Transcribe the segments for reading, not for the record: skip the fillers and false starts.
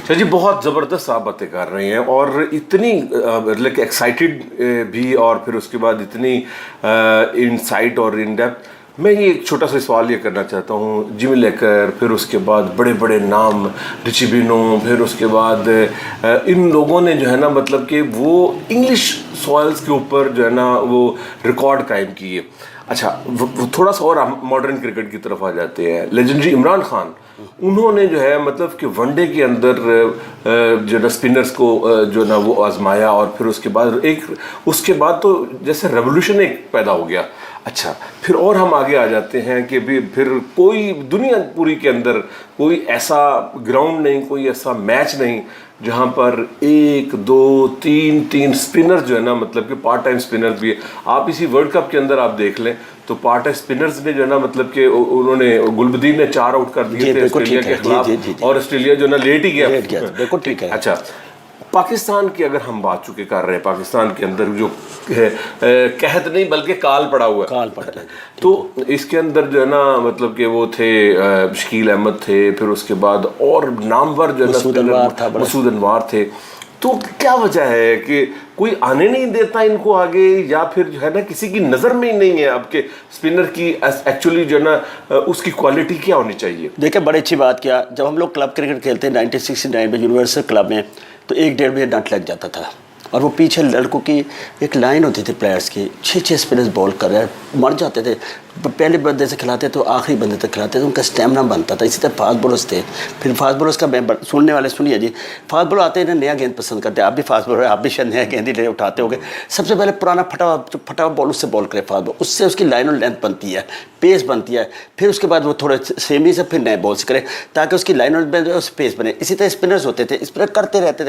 شاہ جی بہت زبردست آپ باتیں کر رہے ہیں اور اتنی لائک ایکسائٹیڈ بھی اور پھر اس کے بعد اتنی انسائٹ اور ان ڈیپتھ. میں یہ ایک چھوٹا سا سوال یہ کرنا چاہتا ہوں. جمی لیکر، پھر اس کے بعد بڑے بڑے نام رچی بینو، پھر اس کے بعد ان لوگوں نے جو ہے نا مطلب کہ وہ انگلش سوائلز کے اوپر جو ہے نا وہ ریکارڈ قائم کیے. اچھا تھوڑا سا اور ماڈرن کرکٹ کی طرف آ جاتے ہیں. لیجنڈری عمران خان، انہوں نے جو ہے مطلب کہ ون ڈے کے اندر جو نا اسپنرز کو جو نا وہ آزمایا اور پھر اس کے بعد تو جیسے ریولوشن ایک پیدا ہو گیا. اچھا پھر اور ہم آگے آ جاتے ہیں کہ پھر کوئی دنیا پوری کے اندر کوئی ایسا گراؤنڈ نہیں، کوئی ایسا میچ نہیں جہاں پر 1 2 3 اسپنر جو ہے نا مطلب کہ پارٹ ٹائم اسپنر بھی ہے. آپ اسی ورلڈ کپ کے اندر آپ دیکھ لیں تو پارٹ ٹائم اسپنرز نے جو ہے نا مطلب کہ انہوں نے گلبدین نے 4 آؤٹ کر دیے تھے آسٹریلیا کے خلاف اور آسٹریلیا جو ہے نا لیٹ ہی گیا. بالکل ٹھیک ہے. اچھا پاکستان کی اگر ہم بات چکے کر رہے ہیں، پاکستان کے اندر جو قحط نہیں بلکہ کال پڑا ہوا ہے، تو اس کے اندر جو ہے نا مطلب کہ وہ تھے شکیل احمد تھے، پھر اس کے بعد اور نامور جو ہے نا مسعود انوار تھے. تو کیا وجہ ہے کہ کوئی آنے نہیں دیتا ان کو آگے، یا پھر جو ہے نا کسی کی نظر میں ہی نہیں ہے اب کہ اسپنر کی ایکچولی جو ہے نا اس کی کوالٹی کیا ہونی چاہیے؟ دیکھیں بڑی اچھی بات کیا، جب ہم لوگ کلب کرکٹ کھیلتے ہیں 1969 میں یونیورسل کلب میں، تو 1-1.5 بجے ڈنٹ لگ جاتا تھا اور وہ پیچھے لڑکوں کی ایک لائن ہوتی تھی پلیئرس کی، 6 اسپنرز بال کر رہے ہیں، مر جاتے تھے. پہلے بندے سے کھلاتے تو آخری بندے تک کھلاتے تھے، ان کا اسٹیمنا بنتا تھا. اسی طرح فاسٹ بولرز تھے. پھر فاسٹ بولرز کا سننے والے سنیے جی، فاسٹ بولر آتے ہیں نا نیا گیند پسند کرتے ہیں. آپ بھی فاسٹ بولر ہیں، آپ بھی شاید نیا گیند ہی لے اٹھاتے ہو گے. سب سے پہلے پرانا پھٹا ہوا بال اس سے بال کرے فاسٹ بال، اس سے اس کی لائن اور لینتھ بنتی ہے، پیس بنتی ہے. پھر اس کے بعد وہ تھوڑے سیمی سے پھر نئے بال سے کرے تاکہ اس کی لائن اور پیس بنے. اسی طرح اسپنرز ہوتے تھے، اسپنر کرتے رہتے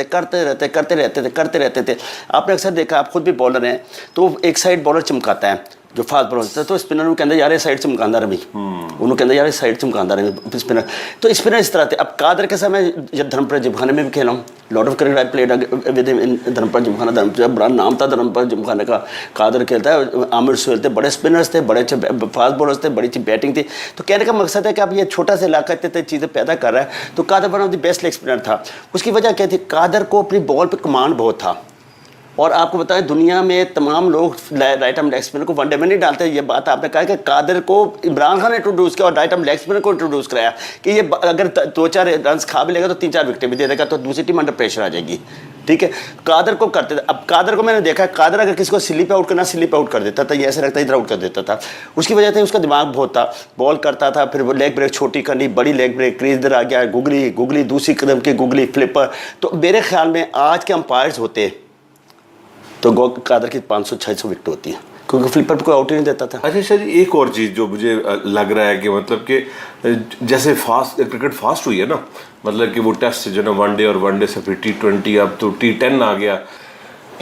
تھے. آپ نے اکثر دیکھا، آپ خود بھی بالر ہیں، تو ایک سائڈ بالر چمکاتا ہے جو فاسٹ بالر ہوتا ہے، تو اسپنر کو کہتے ہیں یار یہ سائڈ چمکاندہ رہی، انہوں کہتے ہیں یار یہ سائڈ چمکاندہ رہی اسپنر. تو اسپنر اس طرح تھے. اب قادر کے ساتھ میں دھرمپال جمخانے میں بھی کھیلا ہوں، lot of cricket I played with Dharampal Gymkhana. Dharampal بڑا نام تھا دھرمپال جمخانے کا. قادر کھیلتا ہے، عامر سہیل تھے، بڑے اسپنرز تھے، بڑے اچھے فاسٹ بالرز تھے، بڑی اچھی بیٹنگ تھی. تو کہنے کا مقصد ہے کہ اب یہ چھوٹا سا علاقہ اتنے چیزیں پیدا کر رہا ہے. تو Qadir one of the best leg spinner تھا. اس کی وجہ کیا تھی؟ قادر کو اپنی بال پہ کمانڈ بہت تھا. اور آپ کو بتائیں دنیا میں تمام لوگ رائٹ آرم لیگ اسپنر کو ون ڈے میں نہیں ڈالتے. یہ بات آپ نے کہا کہ قادر کو عمران خان نے انٹروڈیوس کیا اور رائٹ آرم لیگ اسپنر کو انٹروڈیوس کرایا کہ یہ اگر 2-4 رنس کھا بھی لے گا تو 3-4 وکٹیں بھی دے دے گا، تو دوسری ٹیم انڈر پریشر آ جائے گی. ٹھیک ہے، قادر کو کرتے تھے. اب قادر کو میں نے دیکھا، قادر اگر کسی کو سلپ آؤٹ کرنا سلپ آؤٹ کر دیتا تھا، یہ ایسے لگتا ہے ادھر آؤٹ کر دیتا تھا. اس کی وجہ سے اس کا دماغ بہت تھا، بال کرتا تھا، پھر وہ لیگ بریک چھوٹی کرنی، بڑی لیگ بریک، کریز ادھر آ گیا، گگلی دوسری قدم کی گگلی فلپر. تو میرے خیال میں آج کے امپائرز ہوتے تو قادر کی 500-600 وکٹ ہوتی ہے، کیونکہ فلپر پہ کوئی آؤٹ ہی نہیں دیتا تھا. اچھا جی ایک اور چیز جو مجھے لگ رہا ہے کہ مطلب کہ جیسے کرکٹ فاسٹ ہوئی ہے نا، مطلب کہ وہ ٹیسٹ جو ہے نا ون ڈے اور ون ڈے سے پھر T20 اب تو T10 آ گیا،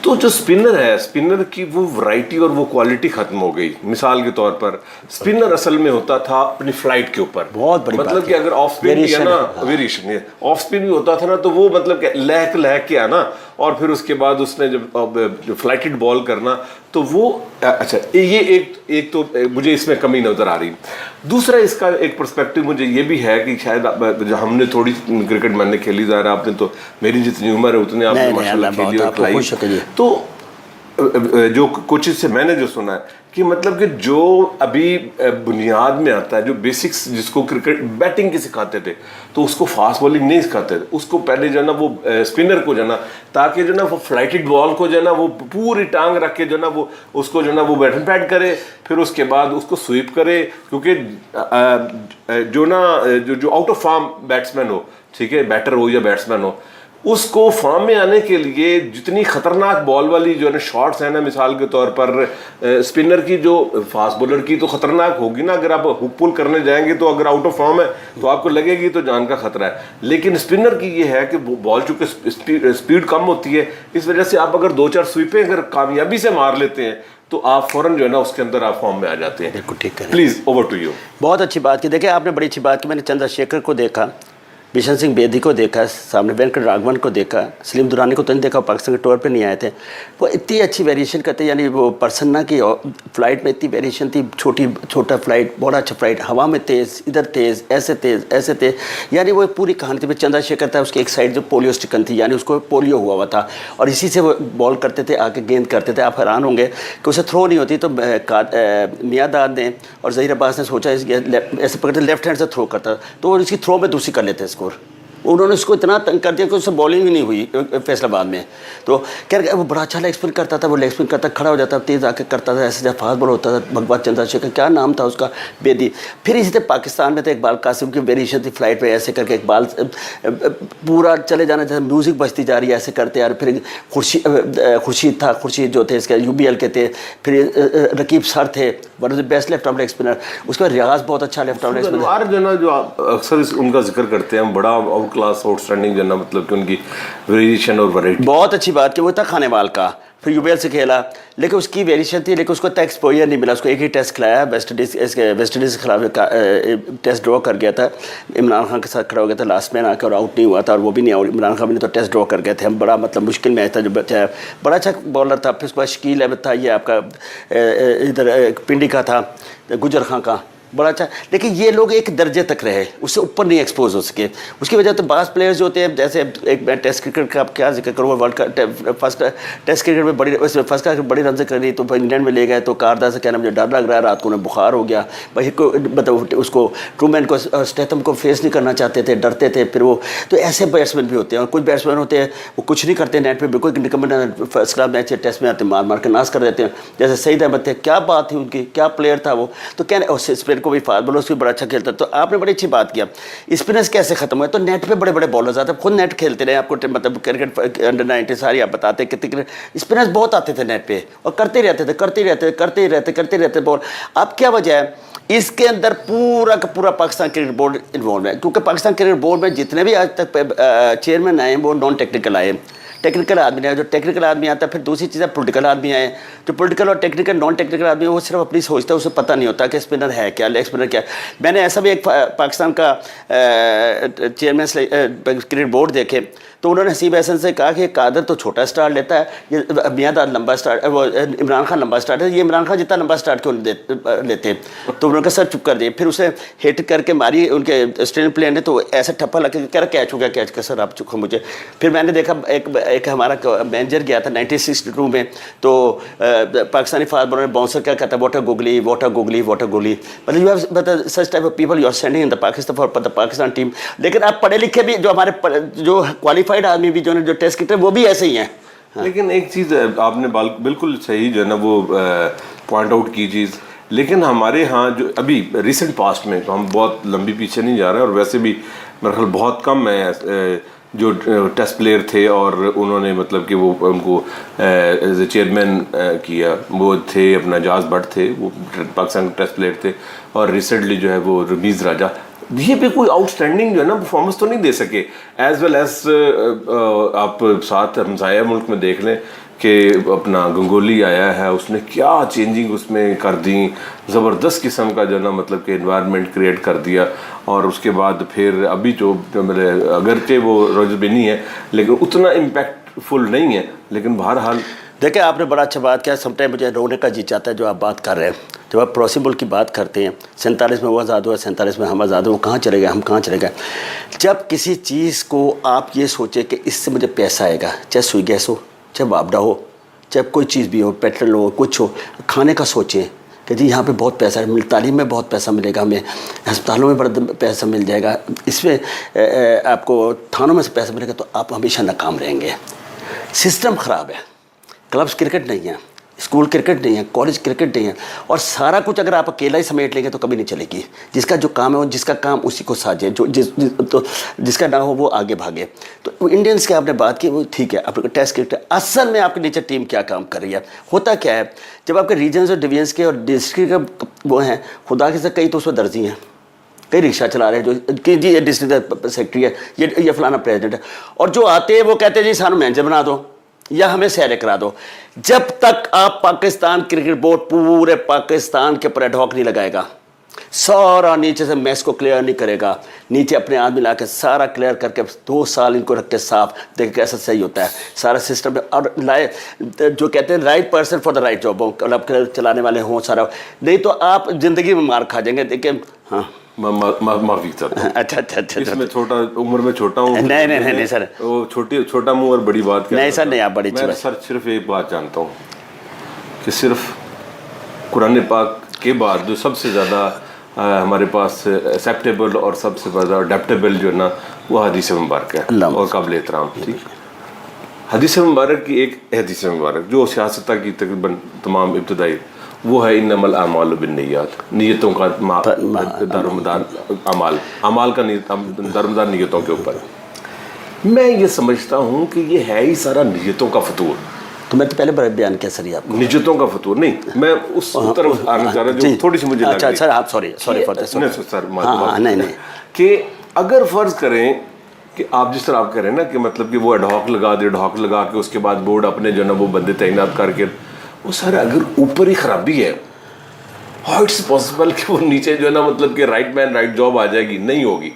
تو جو اسپنر ہے، اسپنر کی وہ ورائٹی اور وہ کوالٹی ختم ہو گئی. مثال کے طور پر اسپنر اصل میں ہوتا تھا اپنی فلائٹ کے اوپر، بہت بڑی مطلب کہ اگر آف اسپن بھی ہے نا، ویریشن آف اسپن بھی ہوتا تھا نا، تو وہ مطلب کہ لہک کے آنا اور پھر اس کے بعد اس نے جب فلائٹڈ بال کرنا تو وہ اچھا یہ ایک تو مجھے اس میں کمی نظر آ رہی. دوسرا اس کا ایک پرسپیکٹو مجھے یہ بھی ہے کہ شاید جو ہم نے تھوڑی کرکٹ میں نے کھیلی، ظاہر آپ نے تو میری جتنی عمر ہے اتنے آپ نے ماشاءاللہ کھیلی اور کھلائی. تو جو کچھ سے میں نے جو سنا ہے کہ مطلب کہ جو ابھی بنیاد میں آتا ہے، جو بیسکس جس کو کرکٹ بیٹنگ کی سکھاتے تھے، تو اس کو فاسٹ بالنگ نہیں سکھاتے تھے. اس کو پہلے جو ہے نا وہ اسپنر کو جو ہے نا، تاکہ جو ہے نا وہ فلائٹڈ بال کو جو ہے نا وہ پوری ٹانگ رکھ کے جو ہے نا وہ اس کو جو ہے نا وہ بیٹن پیڈ کرے، پھر اس کے بعد اس کو سویپ کرے. کیونکہ جو نا جو آؤٹ آف فارم بیٹسمین ہو، ٹھیک ہے، بیٹر ہو یا بیٹسمین ہو، اس کو فارم میں آنے کے لیے جتنی خطرناک بال والی جو ہے نا شاٹس ہیں نا، مثال کے طور پر اسپنر کی جو فاسٹ بولر کی تو خطرناک ہوگی نا، اگر آپ ہک پل کرنے جائیں گے تو اگر آؤٹ آف فارم ہے تو آپ کو لگے گی تو جان کا خطرہ ہے. لیکن اسپنر کی یہ ہے کہ بال چونکہ اسپیڈ کم ہوتی ہے، اس وجہ سے آپ اگر 2-4 سویپیں اگر کامیابی سے مار لیتے ہیں تو آپ فوراً جو ہے نا اس کے اندر آپ فارم میں آ جاتے ہیں. بالکل ٹھیک ہے، پلیز اوور ٹو یو. بہت اچھی بات کی. دیکھیں آپ نے بڑی اچھی بات کی. میں نے چندر شیکھر کو دیکھا बिशन सिंह बेदी को देखा, सामने वेंकट राघवन को देखा, सलीम दुरानी को तो नहीं देखा, पाकिस्तान के टूर पे नहीं आए थे। वो इतनी अच्छी वेरिएशन करते, यानी वो पर्सन ना कि फ़्लाइट में इतनी वेरिएशन थी, छोटा फ़्लाइट, बड़ा अच्छा फ़्लाइट, हवा में तेज़, इधर तेज़, ऐसे तेज़, यानी वो पूरी कहानी थी। चंद्रशेखर था, उसकी एक साइड जो पोलियो स्टिकन थी, यानी उसको पोलियो हुआ था, और इसी से वो बॉल करते थे, आके गेंद करते थे। आप हैरान होंगे कि उसे थ्रो नहीं होती, तो मियादाद ने और ज़हीर अब्बास ने सोचा ऐसे पकड़ते लेफ्ट हैंड से थ्रो करता, तो वो इसकी थ्रो में दूसरी कर लेते स्कोर। उन्होंने उसको इतना तंग कर दिया कि उससे बॉलिंग ही नहीं हुई फैसलाबाद में। तो कह रहे वो बड़ा अच्छा लेग स्पिन करता था, वो लेग स्पिन करता खड़ा हो जाता, तेज़ आके करता था, ऐसे जब फास्ट बॉल होता था। भगवत चंद्रशेखर क्या नाम था उसका, बेदी। फिर इसी तरह पाकिस्तान में तो इकबाल कासिम की वेरिएशन थी, फ्लाइट पे ऐसे करके इकबाल पूरा चले जाना, जैसे म्यूज़िक बजती जा रही है ऐसे करते यार। फिर खुर्शीद था, खुर्शीद जो थे इसके UBL के थे। फिर रकीब सर थे, one of the best left arm leg spinner. उसके बाद रियाज बहुत अच्छा लेफ्ट आर्म लेग स्पिनर। जो ना जो अक्सर उनका जिक्र करते हैं, बड़ा आउट क्लास आउटस्टैंडिंग जो ना, मतलब कि उनकी वेरिएशन और वैरायटी। बहुत अच्छी बात कि वो था खानेवाल का, फिर UBL से खेला, लेकिन उसकी वेरिएशन थी, लेकिन उसको तक एक्सपोजर नहीं मिला। उसको एक ही टेस्ट खिलाया, वेस्ट इंडीज़ के खिलाफ टेस्ट ड्रॉ कर गया था। इमरान खान के साथ खड़ा हो गया था लास्ट में आकर, और आउट नहीं हुआ था, और वो भी नहीं, और इमरान खान भी नहीं, तो टेस्ट ड्रॉ कर गए थे हम। बड़ा मतलब मुश्किल मैच था, जो बच्चा बड़ा अच्छा बॉलर था। फिर उसके बाद शकील अहमद था, ये आपका इधर पिंडी का था, गुजर खां का, बड़ा अच्छा। लेकिन ये लोग एक दर्जे तक रहे, उससे ऊपर नहीं एक्सपोज हो सके। उसकी वजह तो बास प्लेयर्स जो होते हैं, जैसे एक मैं टेस्ट क्रिकेट का आप क्या जिक्र करूँ, वर्ल्ड का फर्स्ट टेस्ट क्रिकेट में फर्स्ट क्लास बड़ी रन से करी, तो इंग्लैंड में ले गए, तो कारदा से कहना मुझे डर लग रहा है, रात को उन्हें बुखार हो गया भाई को, मतलब उसको ट्रूमैन को, स्टेथम को फेस नहीं करना चाहते थे, डरते थे। फिर वो तो ऐसे बैट्समैन भी होते हैं, और कुछ बैट्समैन होते हैं वो कुछ नहीं करते, नेट पर बिल्कुल निकम्मे फर्स्ट क्लास मैच टेस्ट में आते मार के नाश कर देते हैं। जैसे सईद अहमद थे, क्या बात थी उनकी, क्या प्लेयर था वो। तो कहने स्पिन को भी फास्ट बॉलर बड़ा अच्छा खेलता। तो आपने बड़ी अच्छी बात किया, स्पिनर्स कैसे खत्म हुए। तो नेट पे बड़े बड़े बॉलर्स आते, खुद नेट खेलते रहे, आपको मतलब क्रिकेट अंडर 19 सारी आप बताते कितने स्पिनर्स बहुत आते थे नेट पे, और करते रहते बॉल। अब क्या वजह है, इसके अंदर पूरा का पूरा पाकिस्तान क्रिकेट बोर्ड इन्वॉल्व है, क्योंकि पाकिस्तान क्रिकेट बोर्ड में जितने भी आज तक चेयरमैन आए वो नॉन टेक्निकल आए। टेक्निकल आदमी आए, जो टेक्निकल आदमी आता है, फिर दूसरी चीज़ है पोलिटिकल आदमी आए। जो पोलिटिकल और टेक्निकल नॉन टेक्निकल आदमी है, वो सिर्फ अपनी सोचता है, उसे पता नहीं होता कि स्पिनर है क्या, लेग स्पिनर क्या। मैंने ऐसा भी एक पाकिस्तान का चेयरमैन क्रिकेट बोर्ड देखे, तो उन्होंने हसीब हसन से कहा कि कादर तो छोटा स्टार्ट लेता है, ये मियादाद लंबा स्टार्ट, वो इमरान खान लंबा स्टार्ट है, ये इमरान खान जितना लंबा स्टार्ट क्यों लेते। तो उन्होंने कहा सर चुप कर दिए। फिर उसे हिट करके मारी उनके ऑस्ट्रेलियन प्लेयर ने, तो ऐसा ठप्पा लग के कह रहा कैच हो गया, कैच का सर आप चुको मुझे। फिर मैंने देखा एक हमारा मैनेजर गया था 1962 में, तो पाकिस्तानी फास्ट बॉलर ने बाउंसर क्या कहता है, वाटर गुगली। मतलब you have such type of people you are sending in the Pakistan for the Pakistan team. लेकिन आप पढ़े लिखे भी जो हमारे जो क्वालिफाइड आदमी भी जो टेस्ट क्रिकेटर वो भी ऐसे ही हैं। लेकिन एक चीज़ आपने बिल्कुल सही जो है ना वो पॉइंट आउट की चीज़, लेकिन हमारे यहाँ जो अभी रिसेंट पास्ट में, तो हम बहुत लंबी पीछे नहीं जा रहे हैं, और वैसे भी मेरे ख्याल बहुत कम है जो टेस्ट प्लेयर थे और उन्होंने मतलब कि वो उनको एज ए चेयरमैन किया, वो थे अपना जाज भट्ट थे, वो पाकिस्तान के टेस्ट प्लेयर थे, और रिसेंटली जो है वो रमीज़ राजा। ये भी कोई आउटस्टैंडिंग जो है ना परफॉर्मेंस तो नहीं दे सके, एज वेल एज आप साथ हमसाया मुल्क में देख लें कि अपना गंगोली आया है, उसने क्या चेंजिंग उसमें कर दी, ज़बरदस्त किस्म का जो ना मतलब कि एनवायरनमेंट क्रिएट कर दिया। और उसके बाद फिर अभी जो मतलब अगरचे वो रॉजर बिन्नी है, लेकिन उतना इम्पैक्टफुल नहीं है, लेकिन बहरहाल देखिए आपने बड़ा अच्छा बात किया। समटाइम मुझे रोने का जी चाहता है जो आप बात कर रहे हैं। जब आप पॉसिबल की बात करते हैं, 47 में वो आज़ाद हुआ, 47 में हम आज़ाद हुए, वो कहाँ चले गए, हम कहाँ चले गए। जब किसी चीज़ को आप ये सोचे कि इससे मुझे पैसा आएगा, चाहे सुई गैस हो, चाहे वापडा हो, चाहे कोई चीज़ भी हो, पेट्रोल हो, कुछ हो, खाने का सोचें कि जी यहाँ पे बहुत पैसा है, तालीम में बहुत पैसा मिलेगा, हमें अस्पतालों में बड़ा पैसा मिल जाएगा, इसमें आपको थानों में से पैसा मिलेगा, तो आप हमेशा नाकाम रहेंगे। सिस्टम ख़राब है, क्लब्स क्रिकेट नहीं है, स्कूल क्रिकेट नहीं है, कॉलेज क्रिकेट नहीं है, और सारा कुछ अगर आप अकेला ही समेट लेंगे तो कभी नहीं चलेगी। जिसका जो काम है वो जिसका काम उसी को साझे, जो जिसका ना हो वो आगे भागे। तो इंडियंस की आपने बात की वो ठीक है, आपके टेस्ट क्रिकेट असल में आपके नीचे टीम क्या काम कर रही है। होता क्या है, जब आपके रीजन्स और डिवीजन्स के और डिस्ट्रिक्ट का वो हैं, खुदा के से कई तो उसमें दर्जी हैं, कई रिक्शा चला रहे हैं जो कि जी ये डिस्ट्रिक्ट सेक्रेटरी है, ये फलाना प्रेसिडेंट है, और जो आते हैं वो कहते हैं जी सानू मैनेजर बना दो या हमें सैर करा दो। जब तक आप पाकिस्तान क्रिकेट बोर्ड पूरे पाकिस्तान के ऊपर एडहॉक नहीं लगाएगा, सारा नीचे से मैस को क्लियर नहीं करेगा, नीचे अपने आदमी ला के सारा क्लियर करके 2 साल इनको रख के साफ देख कैसा सही होता है सारा सिस्टम। और जो कहते हैं right person for the right job हो, क्लब चलाने वाले हों सारा, नहीं तो आप ज़िंदगी में मार खा जाएंगे। देखिए हाँ माफी चाहता हूं। अच्छा इसमें छोटा उम्र में छोटा हूँ, नहीं सर, वो छोटा मुंह और बड़ी बात नहीं सर, नहीं आप बड़ी मैं सर सिर्फ एक बात जानता हूँ कि सिर्फ कुरान पाक के बाद जो सबसे ज़्यादा हमारे पास एक्सेप्टेबल और सबसे ज़्यादा अडेप्टेबल जो है ना, वो हदीस मुबारक है और काबिल एहतराम। ठीक, हदीस मुबारक की एक हदीस मुबारक जो सियासत की तकरीबन तमाम इब्तदाई, वो है इन्नमल अमालु बिन्नियात, नियतों का दारोमदार अमाल का दारोमदार नियतों के ऊपर। मैं ये समझता हूँ कि ये है ही सारा नियतों का फतूर। तो मैं तो पहले बयान किया सर, आपको नियतों का फतूर नहीं, मैं उस तरफ आना चाह रहा हूँ जो थोड़ी सी मुझे अच्छा सर, आप सॉरी फॉर दिस सर, नहीं कि अगर फर्ज करें कि आप जिस तरह आप कह रहे हैं ना कि मतलब कि वो एडहॉक लगा के उसके बाद बोर्ड अपने जो है ना वो बंदे तैनात करके, वो सर अगर ऊपर ही खराबी है, हाउ इट्स पॉसिबल कि वो नीचे जो है ना मतलब कि राइट मैन राइट जॉब आ जाएगी? नहीं होगी।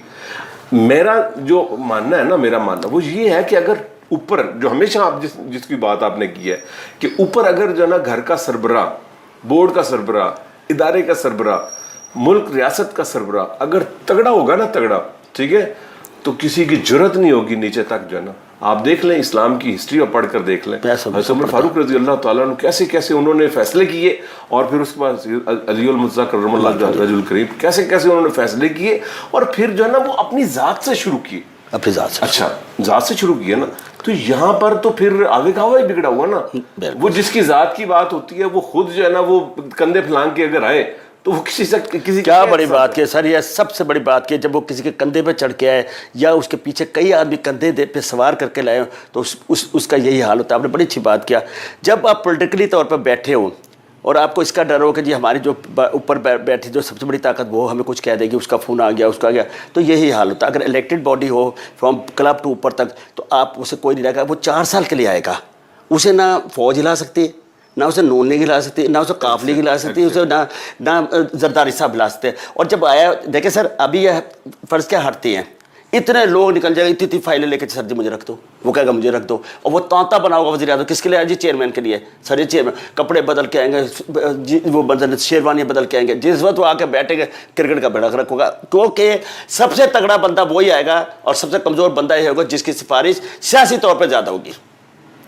मेरा जो मानना है ना, मेरा मानना वो ये है कि अगर ऊपर जो हमेशा आप जिसकी बात आपने की है कि ऊपर अगर जो है ना घर का सरबराह, बोर्ड का सरबराह, इदारे का सरबराह, मुल्क रियासत का सरबराह अगर तगड़ा होगा ना, तगड़ा, ठीक है, तो किसी की जरूरत नहीं होगी नीचे तक जो है ना। आप देख लें इस्लाम की हिस्ट्री और पढ़ कर देख लें, हज़रत उमर फारूक रज़ी अल्लाह ताला अन्हु कैसे कैसे उन्होंने फैसले किए, और फिर उसके बाद अलीउल मुर्तज़ा कररमल्लाहु वजहुल करीम कैसे कैसे उन्होंने फैसले किए, और फिर जो है ना वो अपनी ज़ात से शुरू किए, अपनी ज़ात से। अच्छा, ज़ात से शुरू किया ना, तो यहाँ पर तो फिर आगे का हुआ ही बिगड़ा हुआ ना। वो जिसकी ज़ात की बात होती है वो खुद जो है ना वो कंधे फैलांग के अगर आए तो वो किसी क्या बड़ी बात की सर, ये सबसे बड़ी बात की जब वो किसी के कंधे पे चढ़ के आए या उसके पीछे कई आदमी कंधे पे सवार करके लाए तो उसका यही हाल होता है। आपने बड़ी अच्छी बात किया, जब आप पॉलिटिकली तौर पर बैठे हो और आपको इसका डर हो कि जी हमारी जो ऊपर बैठी जो सबसे बड़ी ताकत वो हमें कुछ कह देगी, उसका फ़ोन आ गया, उसका आ गया, तो यही हाल होता है। अगर इलेक्टेड बॉडी हो फ्रॉम क्लब टू ऊपर तक, तो आप उसे कोई नहीं रहेगा, वो 4 साल के लिए आएगा, उसे ना फौज हिला सकती है, ना उसे नून नहीं हिला सकती, ना उसे काफली हिला सकती, उसे ना जरदारी साहब हिला सकते। और जब आया देखे सर, अभी यह फ़र्ज़ क्या हटती हैं, इतने लोग निकल जाएंगे, इतनी फाइलें लेके सर जी मुझे रख दो, वो कहेगा मुझे रख दो, और वो तांता बना होगा वज़ीर आज़म किसके लिए? जी चेयरमैन के लिए। सर ये चेयरमैन कपड़े बदल के आएंगे, वो बदल शेरवानी बदल के आएंगे, जिस वक्त वो आके बैठेंगे क्रिकेट का बेड़ा गर्क होगा, क्योंकि सबसे तगड़ा बंदा वही आएगा और सबसे कमज़ोर बंदा ये होगा जिसकी सिफारिश सियासी तौर पर ज़्यादा होगी।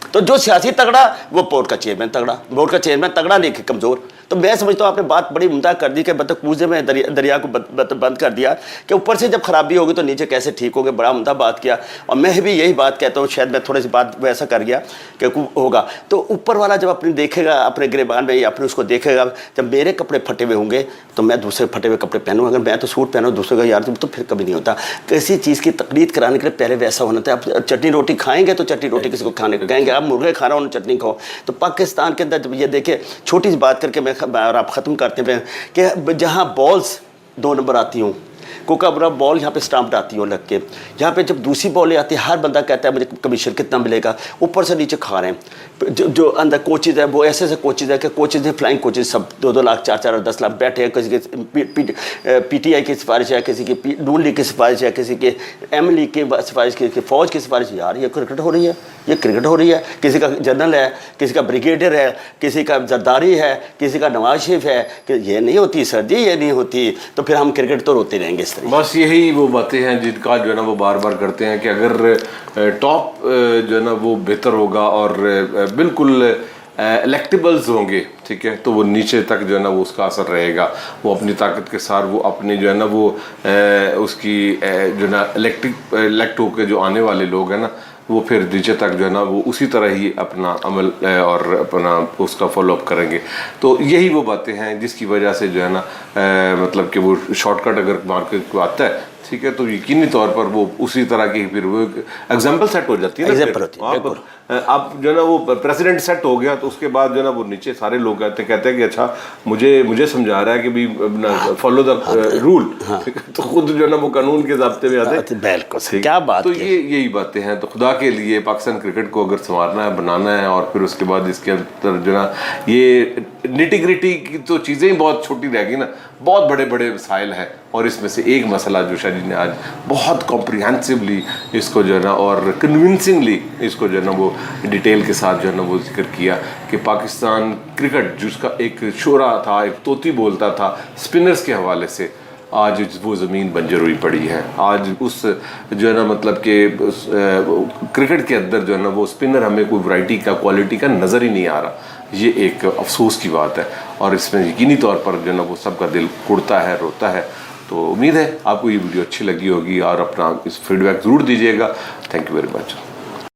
तो जो सियासी तगड़ा वो बोर्ड का चेयरमैन तगड़ा, बोर्ड का चेयरमैन तगड़ा नहीं कि कमज़ोर। तो मैं समझता हूँ आपने बात बड़ी उम्दा कर दी कि बतख कूजे में दरिया को बंद कर दिया कि ऊपर से जब खराबी होगी तो नीचे कैसे ठीक होगे, बड़ा उम्दा बात किया। और मैं भी यही बात कहता हूँ, शायद मैं थोड़ी सी बात वैसा कर गया कि होगा तो ऊपर वाला जब अपनी देखेगा अपने गिरबान में अपने उसको देखेगा, जब मेरे कपड़े फटे हुए होंगे तो मैं दूसरे फटे हुए कपड़े पहनूँ, अगर मैं तो सूट पहनूँ दूसरे का यार तो फिर कभी नहीं होता। किसी चीज़ की तकलीद कराने के लिए पहले वैसा होना था। आप चटनी रोटी खाएंगे तो चटनी रोटी किसी को खाने को कहेंगे, आप मुर्गे खा रहे हो चटनी खाओ। तो पाकिस्तान के अंदर जब ये देखे, छोटी सी बात करके मैं आप ख़त्म करते हैं कि जहाँ बॉल्स 2 नंबर आती हूँ, कोकाबरा बॉल यहाँ पे स्टाम्प्ड आती हो लग के, यहाँ पे जब दूसरी बॉलें आती है हर बंदा कहता है मुझे कमीशन कितना मिलेगा, ऊपर से नीचे खा रहे हैं। जो अंदर कोचेज़ है वो ऐसे कोचेज़ है कि कोचेज़ हैं फ्लाइंग कोचेज़, सब 2-2 लाख 4-4 और 10 लाख बैठे हैं। किसी के PTI की सिफारिश है, किसी की नून लीग की सिफारिश है, किसी के M लीग की सिफारिश, किसी की फ़ौज की सिफारिश। यार ये क्रिकेट हो रही है, ये क्रिकेट हो रही है। किसी का जनरल है, किसी का ब्रिगेडियर है, किसी का जरदारी है, किसी का नवाज शरीफ है, कि ये नहीं होती सर जी, ये नहीं होती। तो फिर हम क्रिकेट तो रोते रहेंगे। बस यही वो बातें हैं जिनका जो है ना वो बार बार करते हैं कि अगर टॉप जो है ना वो बेहतर होगा और बिल्कुल इलेक्टेबल्स होंगे, ठीक है, तो वो नीचे तक जो है ना वो उसका असर रहेगा। वो अपनी ताकत के साथ वो अपनी जो है ना वो उसकी जो है ना इलेक्ट होकर जो आने वाले लोग हैं ना, वो फिर नीचे तक जो है ना वो उसी तरह ही अपना अमल और अपना उसका फॉलोअप करेंगे। तो यही वो बातें हैं जिसकी वजह से जो है ना मतलब कि वो शॉर्टकट अगर मार्केट को आता है, ठीक है, तो यकीनी तौर पर वो उसी तरह की फिर वो एग्जाम्पल सेट हो जाती है ना, Example होती है, बिल्कुल। आप जो है ना वो प्रेसिडेंट सेट हो गया तो उसके बाद जो है ना वो नीचे सारे लोग कहते हैं कि अच्छा मुझे समझा रहा है कि भी फॉलो द रूल, तो खुद जो है ना वो कानून के ज़ाब्ते में आते हैं। बिल्कुल, क्या बात तो है। यही बातें हैं। तो खुदा के लिए पाकिस्तान क्रिकेट को अगर संवारना है, बनाना है, और फिर उसके बाद इसके अंदर जो ना ये निटी-ग्रिटी की तो चीज़ें ही बहुत छोटी रह गई ना, बहुत बड़े बड़े मसाइल हैं। और इसमें से एक मसला जो शाह जी ने आज बहुत कॉम्प्रिहेंसिवली इसको जो है ना और कन्विंसिंगली इसको जो है ना वो डिटेल के साथ जो है ना वो जिक्र किया कि पाकिस्तान क्रिकेट जिसका एक शोरा था, एक तोती बोलता था स्पिनर्स के हवाले से, आज वो ज़मीन बंजर हुई पड़ी है। आज उस जो है ना मतलब कि क्रिकेट के अंदर जो है ना वो स्पिनर हमें कोई वैरायटी का, क्वालिटी का नज़र ही नहीं आ रहा। ये एक अफसोस की बात है, और इसमें यकीनी तौर पर जो है ना वो सबका दिल कुड़ता है, रोता है। तो उम्मीद है आपको ये वीडियो अच्छी लगी होगी, और अपना इस फीडबैक ज़रूर दीजिएगा। Thank you very much.